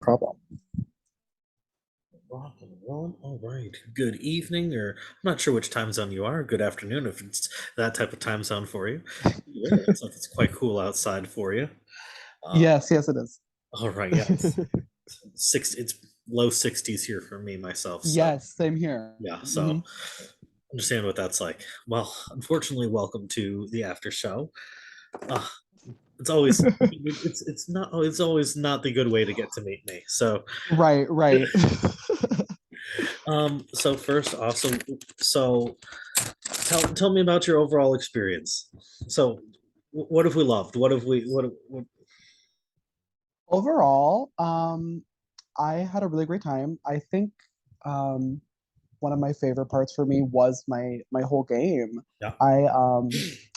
problem. Rock and roll. All right. Good evening, or I'm not sure which time zone you are. Good afternoon, if it's that type of time zone for you. Yeah, it's like it's quite cool outside for you. Uh, Yes, yes, it is. all right. Yeah, it's six. It's low 60s here for me myself. So Yes, same here. yeah. So Hmm. understand what that's like. Well, unfortunately, welcome to the after show. Uh, it's always it's always not the good way to get to meet me. So Right, right. so first off, so tell me about your overall experience. So, what have we loved? What have we? What Overall, I had a really great time. I think um, one of my favorite parts for me was my whole game. yeah, I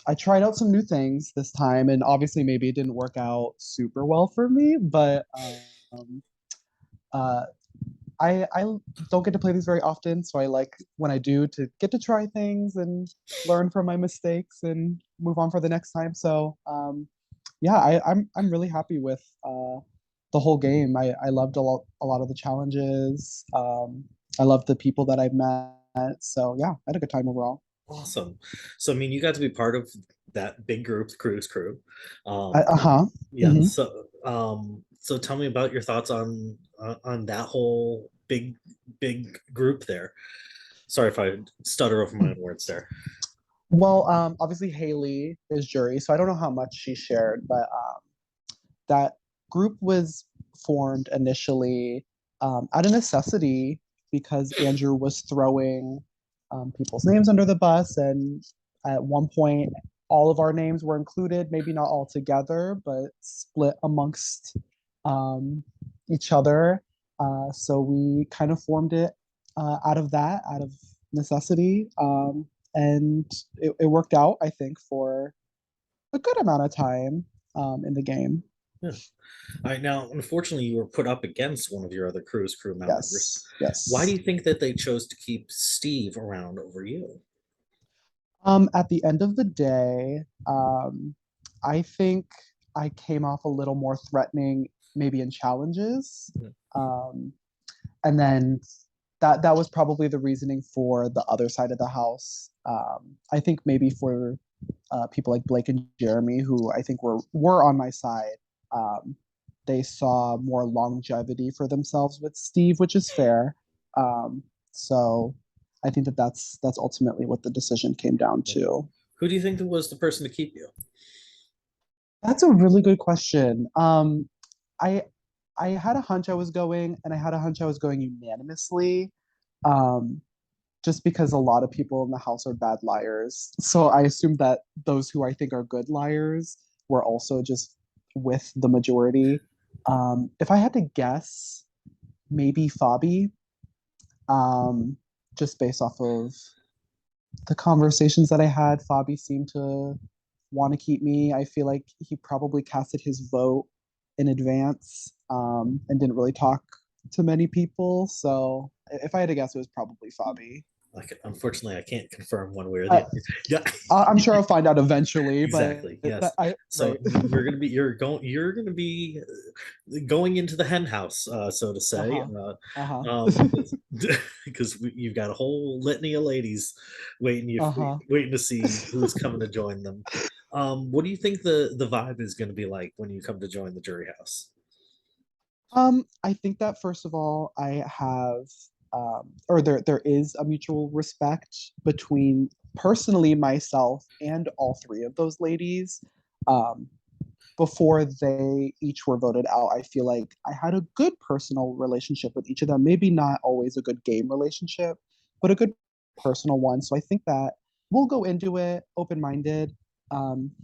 I tried out some new things this time, and obviously maybe it didn't work out super well for me, but uh, I don't get to play these very often, so I like when I do to get to try things and learn from my mistakes and move on for the next time. So yeah, I'm really happy with the whole game. I loved a lot of the challenges. I loved the people that I met. So yeah, I had a good time overall. awesome. So, I mean, you got to be part of that big group, cruise crew. Uh huh. Yeah. Hmm. So tell me about your thoughts on that whole big group there. Sorry if I stutter over my own words there. Well, obviously Haley is jury, so I don't know how much she shared, but that group was formed initially out of necessity because Andrew was throwing people's names under the bus. And at one point, all of our names were included, maybe not all together, but split amongst um, each other. So we kind of formed it out of necessity. And it worked out, I think, for a good amount of time in the game. Yeah. All right. Now, unfortunately, you were put up against one of your other cruise crew members. Yes, Why do yes. you think that they chose to keep Steve around over you? At the end of the day, I think I came off a little more threatening, maybe in challenges. Um, and then that was probably the reasoning for the other side of the house. I think maybe for people like Blake and Jeremy, who I think were on my side, um, they saw more longevity for themselves with Steve, which is fair. Um, so I think that's ultimately what the decision came down Yeah. to. Who do you think that was the person to keep you? That's a really good question. I I had a hunch I was going, and I had a hunch I was going unanimously. Um, just because a lot of people in the house are bad liars. So I assume that those who I think are good liars were also just with the majority. If I had to guess, maybe Fabi, um, just based off of the conversations that I had, Fabi seemed to want to keep me. I feel like he probably casted his vote in advance and didn't really talk to many people. So if I had to guess, it was probably Fabi. Like, unfortunately, I can't confirm one way or the Uh, other. Yeah, I'm sure I'll find out eventually, but exactly. Yes. that I So right. you're gonna be going into the hen house, so to say, Uh-huh. Uh-huh. because because you've got a whole litany of ladies Uh-huh. waiting to see who's coming to join them. What do you think the vibe is going to be like when you come to join the jury house? I think that first of all, I have or there is a mutual respect between personally myself and all three of those ladies. Um, before they each were voted out, I feel like I had a good personal relationship with each of them. Maybe not always a good game relationship, but a good personal one. So I think that we'll go into it open minded,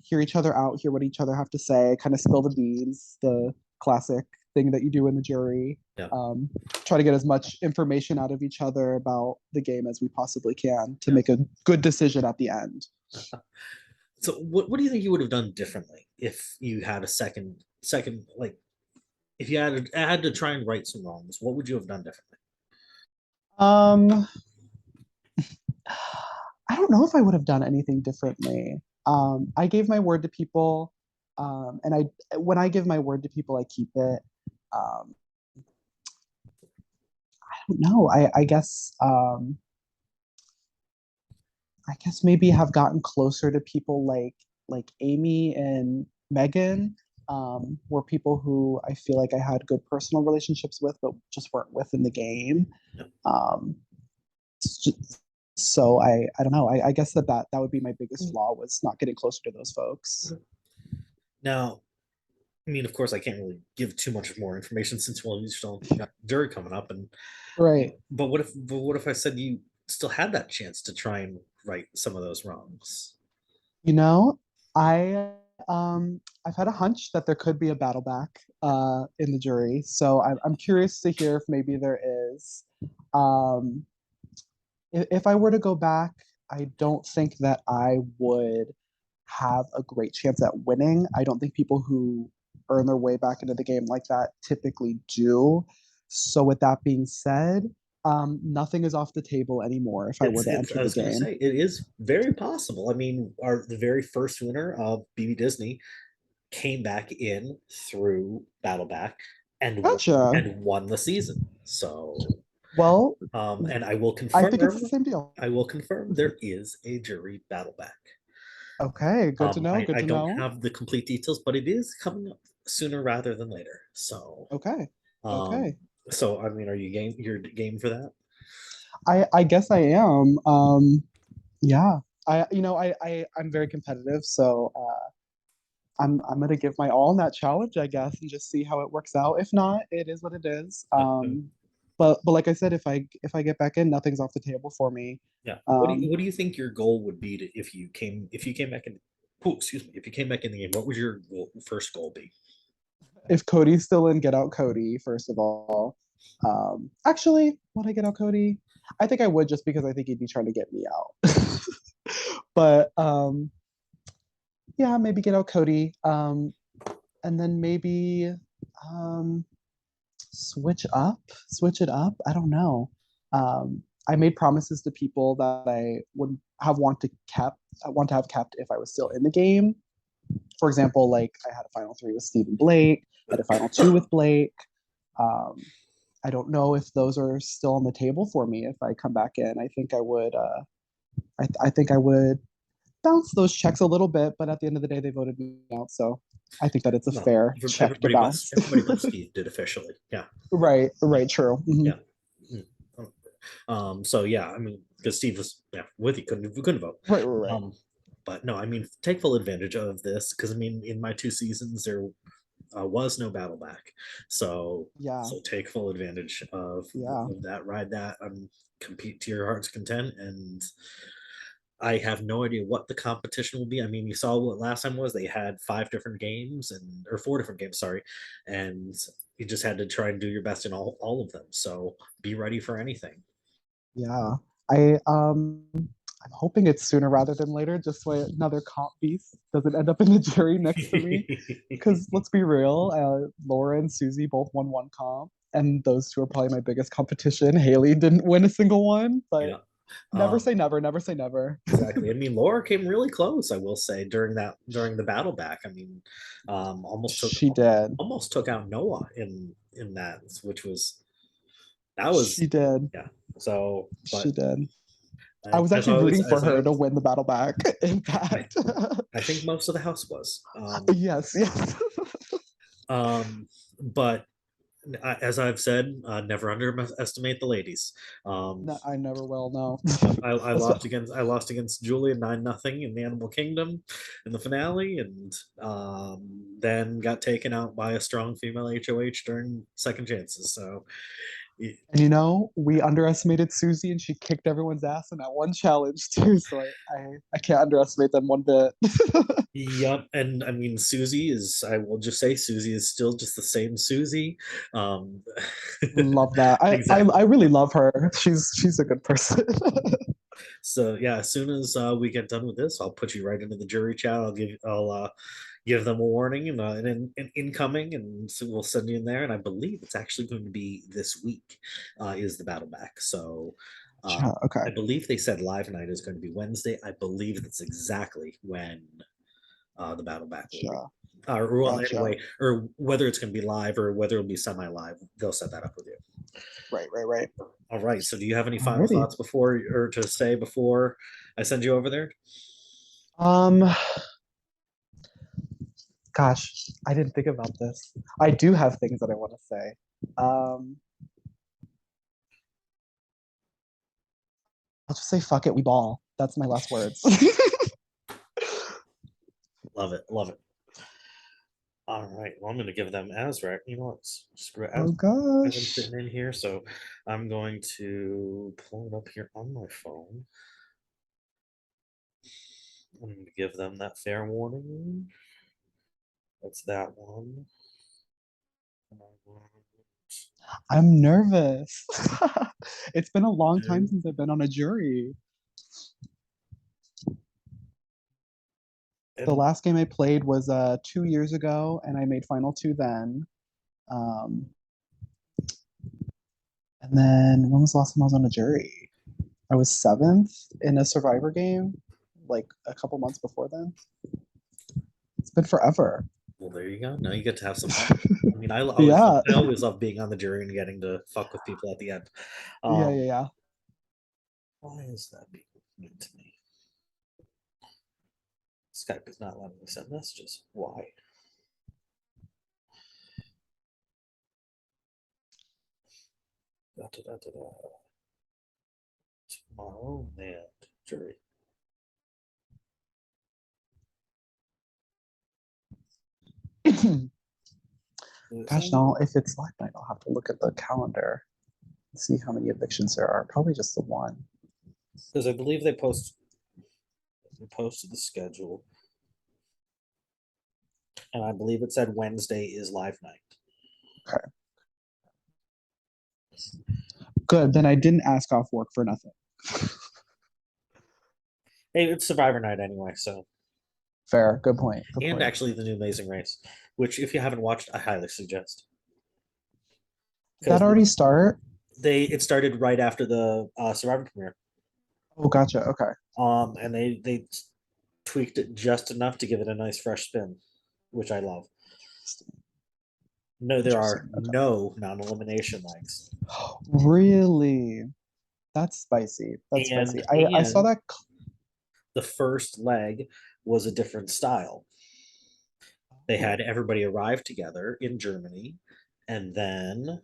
hear each other out, hear what each other have to say, kind of spill the beans, the classic thing that you do in the jury. Yeah, Um, try to get as much information out of each other about the game as we possibly can to yeah. make a good decision at the end. So what do you think you would have done differently if you had a second like if you had to try and right some wrongs? What would you have done differently? Um, I don't know if I would have done anything differently. I gave my word to people, and I when I give my word to people, I keep it. Um, don't know. I guess maybe have gotten closer to people like Amy and Megan, were people who I feel like I had good personal relationships with, but just weren't within the game. Yep. Um, so I don't know. I guess that would be my biggest flaw, was not getting closer to those folks. Now, I mean, of course, I can't really give too much more information since you still got jury coming up, and Right. but what if I said you still had that chance to try and right some of those wrongs? You know, I I've had a hunch that there could be a battle back in the jury. So I'm curious to hear if maybe there is. Um, if I were to go back, I don't think that I would have a great chance at winning. I don't think people who earn their way back into the game like that typically do. So with that being said, nothing is off the table anymore if I were to It's enter I the was going to game. say it is very possible. I mean, our the very first winner of BB Disney came back in through Battleback Gotcha. and won the season. So, Well, and I think it's the same deal. I will confirm there is a jury Battleback. Okay, good to know. Good I to don't know. have the complete details, but it is coming up sooner rather than later. So, Okay. um, Okay. so I mean, are you game? You're game for that? I guess I am. Yeah. I'm very competitive, so I'm gonna give my all in that challenge, I guess, and just see how it works out. If not, it is what it is. Um, But like I said, if I get back in, nothing's off the table for me. yeah. Um, What do you think your goal would be to, if you came back in? Oh, excuse me. If you came back in the game, what would your first goal be? if Cody's still in, get out Cody, first of all. Actually, would I get out Cody? I think I would, just because I think he'd be trying to get me out. But yeah, maybe get out Cody. And then maybe um, switch it up. I don't know. I made promises to people that I would want to have kept if I was still in the game. For example, like I had a final three with Stephen Blake, I had a final two with Blake. Um, I don't know if those are still on the table for me if I come back in. I think I would. I think I would bounce those checks a little bit, but at the end of the day, they voted me out, so I think that it's a No, fair check to bounce. everybody but Steve did officially. Yeah, Right, right, true. Mhm. yeah. Mm. So yeah, I mean, because Steve was with you, couldn't vote. Right, right, right. Um, but no, I mean, take full advantage of this because I mean, in my two seasons, there was no battle back, so Yeah, take full advantage yeah, of that, ride that, compete to your heart's content, and I have no idea what the competition will be. I mean, you saw what last time was. They had five different games and or four different games, sorry, and you just had to try and do your best in all of them. So be ready for anything. yeah. I'm hoping it's sooner rather than later, just so another comp beast doesn't end up in the jury next to me. Because let's be real, Laura and Susie both won one comp, and those two are probably my biggest competition. Haley didn't win a single one, but Yeah. never Um, say never, never say never. exactly. I mean, Laura came really close, I will say, during the battle back. I mean, She did. almost took out Noah in that, which was that was She did. yeah. So, She but did. I was as actually rooting for as I her to always, win the battle back, in I, fact. I think most of the house was. Yes, yes. But as I've said, never underestimate the ladies. No, I never will, no. I lost against Julia 9-0 in the Animal Kingdom in the finale, and then got taken out by a strong female HOH during second chances. So And we underestimated Susie, and she kicked everyone's ass in that one challenge too. So I can't underestimate them one bit. yep, and I mean Susie is. I will just say Susie is still just the same Susie. Um, Love that. I exactly. really love her. She's a good person. So yeah, as soon as we get done with this, I'll put you right into the jury chat. I'll give them a warning and incoming, and so we'll send you in there. And I believe it's actually going to be this week is the battle back. So Okay. I believe they said live night is going to be Wednesday. I believe that's exactly when the battle back will be. Gotcha. Well, Gotcha. anyway, or whether it's going to be live or whether it'll be semi-live, they'll set that up with you. Right, right, right. All right. So, do you have any final Alrighty. thoughts before, or to say before I send you over there? Um, Gosh, I didn't think about this. I do have things that I want to say. Um, I'll just say fuck it, we ball. That's my last words. Love it. Love it. All right. Well, I'm going to give them Azrac. You know what? Screw it. Oh As I'm gosh. sitting in here, so I'm going to pull it up here on my phone. I'm going to give them that fair warning. That's that one. I'm nervous. It's been a long time since I've been on a jury. The And last game I played was 2 years ago, and I made final two then. Um, and then when was the last time I was on a jury? I was seventh in a Survivor game, like a couple months before then. It's been forever. well, there you go. Now you get to have some fun. I mean, Yeah, I always love being on the jury and getting to fuck with people at the end. yeah, Um, yeah, yeah. why is that being mean to me? Skype is not letting me send messages. Why? Da, da, da, da, da. Tomorrowland jury. Gosh, now if it's live night, I'll have to look at the calendar and see how many evictions there are. Probably just the one. Because I believe they posted the schedule, and I believe it said Wednesday is live night. Okay, good. Then I didn't ask off work for nothing. Hey, it's Survivor night anyway, so Fair. Good point. Good and point. actually the new Amazing Race, which if you haven't watched, I highly suggest Did that because already start? they it started right after the Survivor premiere. Oh, gotcha. Okay. And they tweaked it just enough to give it a nice fresh spin, which I love. No, there are Interesting. Okay. no non-elimination legs, Really? That's spicy. That's spicy. I saw and that. the first leg was a different style. They Oh, had everybody arrive together in Germany, and then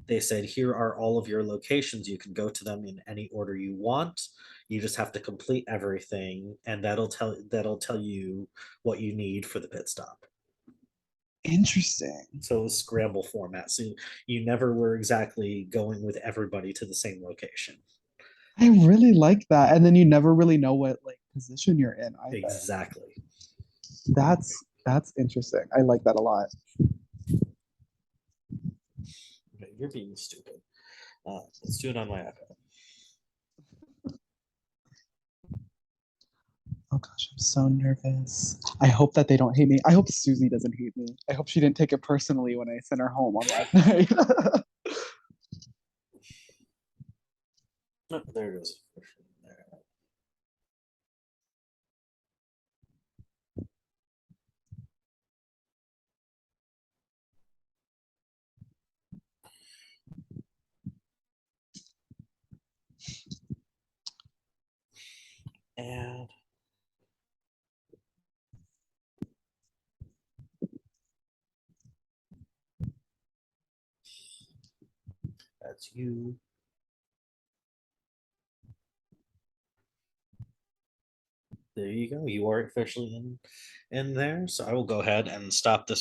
they said, here are all of your locations. You can go to them in any order you want. You just have to complete everything, and that'll tell you what you need for the pit stop. interesting. So it was scramble format. So you never were exactly going with everybody to the same location. I really like that. And then you never really know what like position you're in either. Exactly. That's interesting. I like that a lot. Okay, you're being stupid. Let's do it on my iPad. Oh gosh, I'm so nervous. I hope that they don't hate me. I hope Susie doesn't hate me. I hope she didn't take it personally when I sent her home on live night. Oh, there it is. There. And that's you. There you go. You are officially in there. So I will go ahead and stop this